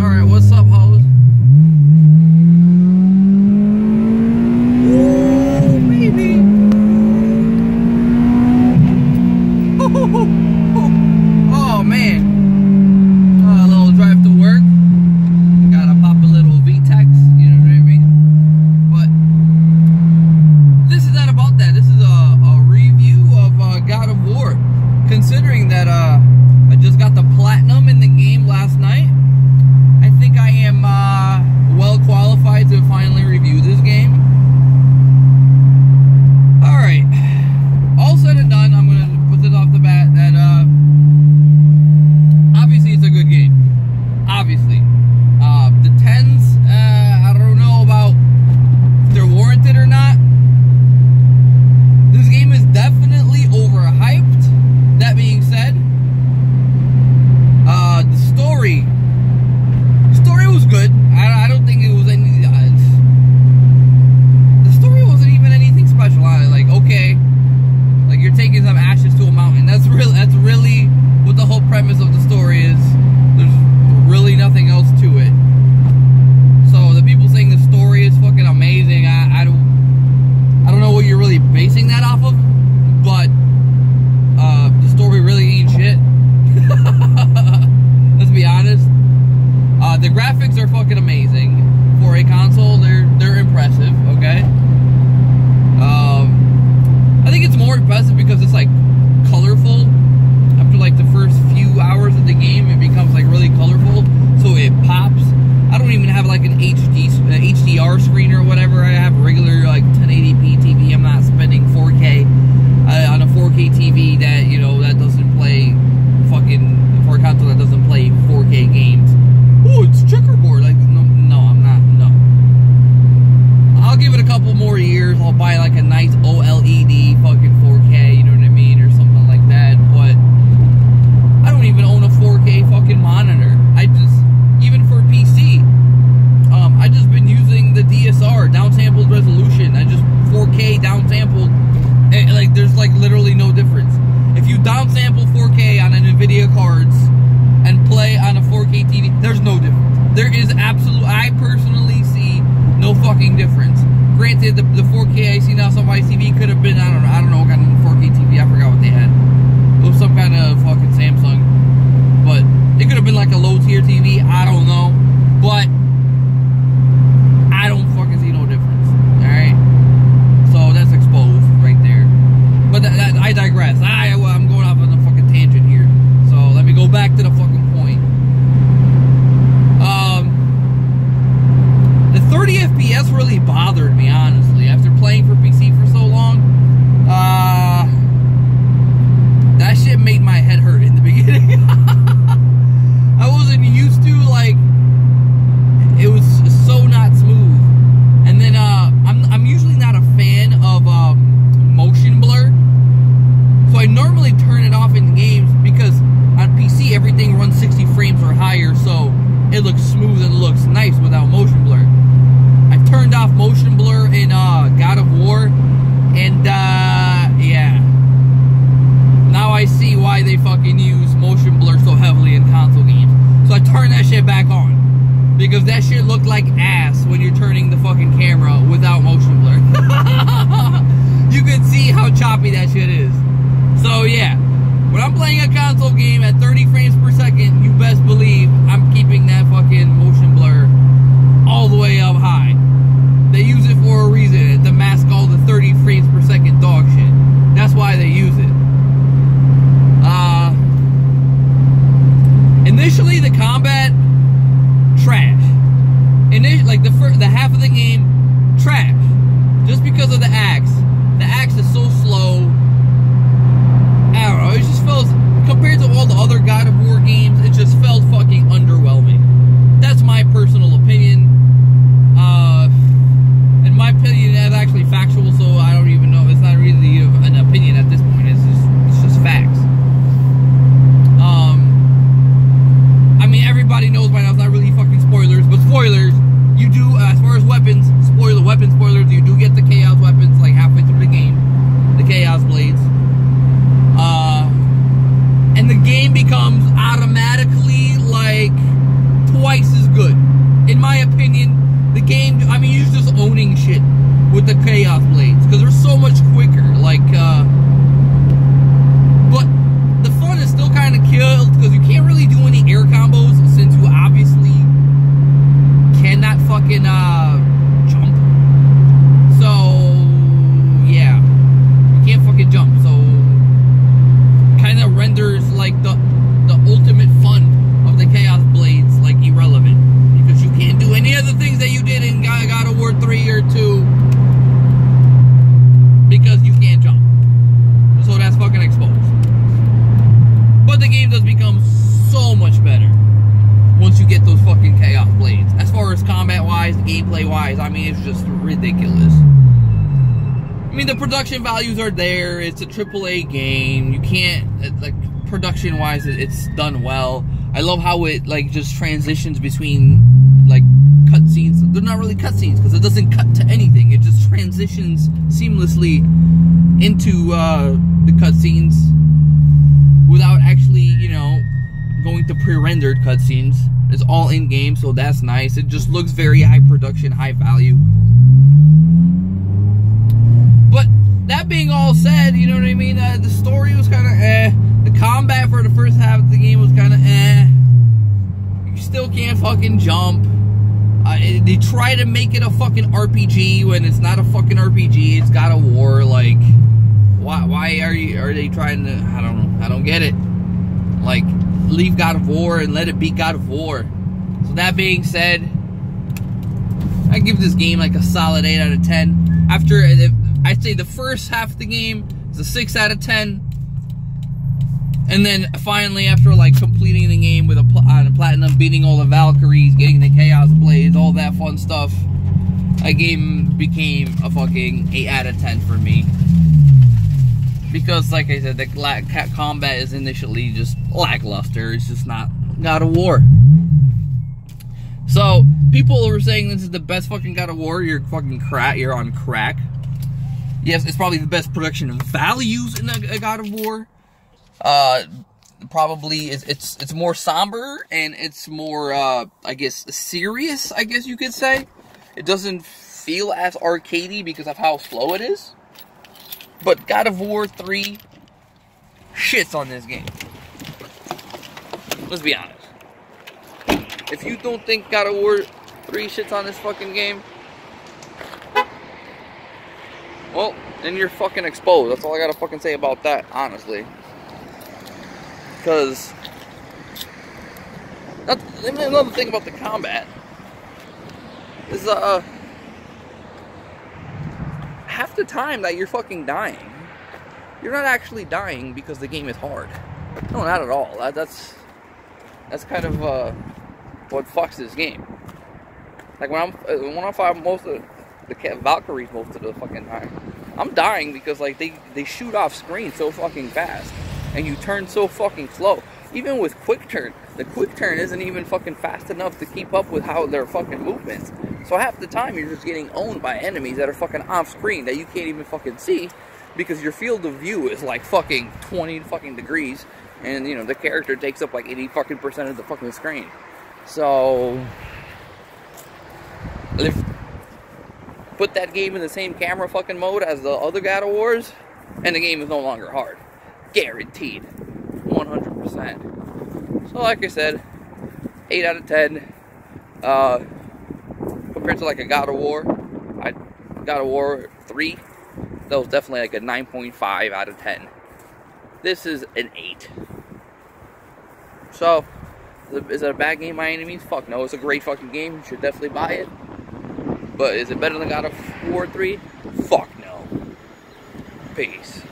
Alright, what's up, hoes? Ooh, baby. Oh, man. A little drive to work. Gotta pop a little VTEX, you know what I mean? But this is not about that. This is a review of God of War. Considering that I just got the platinum in the game last night, I think I am well qualified to finally review this game. Alright. All said and done, I'm going to put this off the bat that obviously it's a good game. Obviously. The 10s, I don't know about if they're warranted or not. This game is definitely overhyped. That being said, the story was good. I don't think it was any. The story wasn't even anything special. Like, okay, like you're taking some ashes to a mountain. That's really what the whole premise of the story is. There's really nothing else to it. So the people saying the story is fucking amazing, I don't know what you're really basing that off of, but the story really ain't shit. Let's be honest. The graphics are fucking amazing for a console. They're impressive. Okay. I think it's more impressive because it's like colorful. After like the first few hours of the game, it becomes like really colorful, so it pops. I don't even have like an HDR screen or whatever. I have a regular like 1080p TV. I'm not spending 4K on a 4K TV that, you know, that doesn't play fucking, for a console that doesn't play 4K games. Oh, it's checkerboard. Like, no, I'm not. No. I'll give it a couple more years. I'll buy like a nice OLED fucking 4K, you know what I mean, or something like that. But I don't even own a 4K fucking monitor. Even for PC, I just been using the DSR, downsampled resolution. I just 4K downsampled, and like there's like literally no difference. If you downsample 4K on an NVIDIA cards and play on a 4K TV, there's no difference. There is I personally see no fucking difference. Granted, the 4K I see now on my TV could have been, I don't know what kind of 4K TV, I forgot what they had. It was some kind of fucking Samsung. But it could have been like a low tier TV, I don't know. But I don't fucking see no difference. Alright? So that's exposed right there. But I digress. I'm going off on a fucking tangent here. So let me go back to the fucking point. The 30 FPS really bothered me, honestly. After playing for PC for so long, that shit made my head hurt in the beginning. I wasn't used to, like, it was so not smooth. And then I'm usually not a fan of motion blur, so I normally turn it off in games because on PC everything runs 60 frames or higher, so it looks smooth and looks nice without motion blur. I turned off motion blur in God of War, and yeah, now I see why they fucking use motion blur so heavily in console games. So I turned that shit back on, because that shit looked like ass when you're turning the fucking camera without motion blur. You can see how choppy that shit is. So yeah, when I'm playing a console game at 30 frames per second, you best believe I'm keeping that fucking motion blur all the way up high. They use it for a reason, to mask all the 30 frames per second dog shit. That's why they use it. Initially, the combat, trash. Like the half of the game, trash. Just because of the axe. The axe is so slow. I don't know, it just felt, compared to all the other God of War games, it just felt fucking underwhelming. That's my personal opinion. And my opinion is actually factual, so I don't even know. It's not really an opinion at this point. It's just facts. I mean, everybody knows by now. It's not really fucking spoilers, but spoilers. You do, as far as weapons, weapon spoilers. You do get the chaos weapons like halfway through the game, the chaos blades. And the game becomes automatically those fucking Chaos Blades. As far as combat-wise, gameplay-wise, I mean, it's just ridiculous. I mean, the production values are there. It's a AAA game. You can't, like, production-wise, it's done well. I love how it, like, just transitions between, like, cutscenes. They're not really cutscenes, because it doesn't cut to anything. It just transitions seamlessly into the cutscenes without actually, you know, going to pre-rendered cutscenes. It's all in-game, so that's nice. It just looks very high production, high value. But that being all said, you know what I mean? The story was kind of eh. The combat for the first half of the game was kind of eh. You still can't fucking jump. They try to make it a fucking RPG when it's not a fucking RPG. It's God of War. Like, why are they trying to? I don't know. I don't get it. Like, leave God of War and let it be God of War. So that being said, I give this game like a solid 8 out of 10. After, I'd say the first half of the game is a 6 out of 10. And then finally, after like completing the game with on a platinum, beating all the Valkyries, getting the Chaos Blades, all that fun stuff, that game became a fucking 8 out of 10 for me. Because, like I said, the combat is initially just lackluster. It's just not God of War. So, people were saying this is the best fucking God of War. You're fucking crack. You're on crack. Yes, it's probably the best production values in a God of War. Probably it's more somber and it's more I guess serious, I guess you could say. It doesn't feel as arcadey because of how slow it is. But God of War 3 shits on this game. Let's be honest. If you don't think God of War 3 shits on this fucking game, well, then you're fucking exposed. That's all I gotta fucking say about that, honestly. Because another thing about the combat is half the time that you're fucking dying, you're not actually dying because the game is hard. No, not at all. That's kind of what fucks this game. Like when I fight most of the Valkyries most of the fucking time, I'm dying because like they shoot off screen so fucking fast. And you turn so fucking slow. Even with quick turn, the quick turn isn't even fucking fast enough to keep up with how their fucking movements. So half the time you're just getting owned by enemies that are fucking off screen that you can't even fucking see because your field of view is like fucking 20 fucking degrees, and you know the character takes up like 80 fucking percent of the fucking screen. So put that game in the same camera fucking mode as the other God of Wars, and the game is no longer hard. Guaranteed. 100%. So like I said, 8 out of 10. Compared to like a God of War, God of War 3, that was definitely like a 9.5 out of 10. This is an 8. So, is it a bad game by any means? Fuck no, it's a great fucking game. You should definitely buy it. But is it better than God of War 3? Fuck no. Peace.